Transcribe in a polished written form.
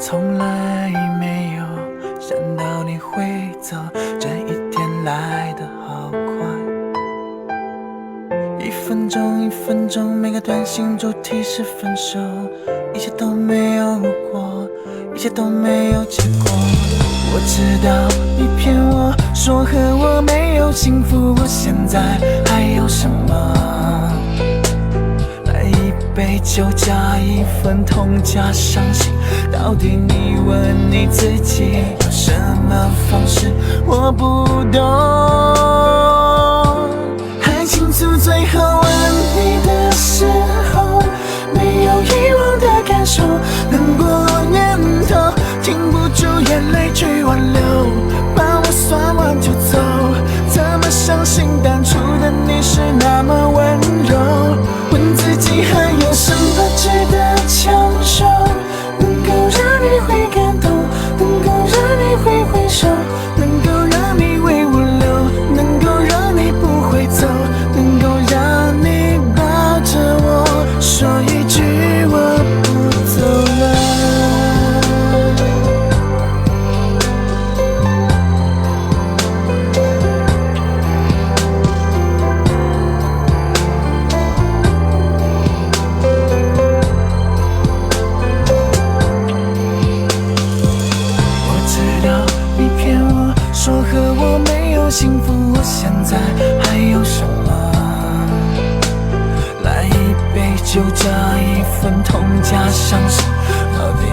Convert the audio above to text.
从来没有想到你会走，这一天来得好快。一分钟一分钟，每个短信主题是分手，一切都没有过，一切都没有结果。我知道你骗我说和我没有幸福，我现在还有什么？来一杯酒加一份痛加伤心，到底你问你自己有什么方式？我不懂。还倾诉最后吻你的时候，没有遗忘的感受，难过念头禁不住眼泪去挽留，把我算完就走。怎么相信当初的你是那么温柔？问自己还有什么值得强求，能够让你会感动，能够让你会回首，能够让你为我留，能够让你不会走，能够让你抱着我说一句我不走了。你骗我说和我没有幸福，我现在还有什么？来一杯酒加一份痛加伤心，到底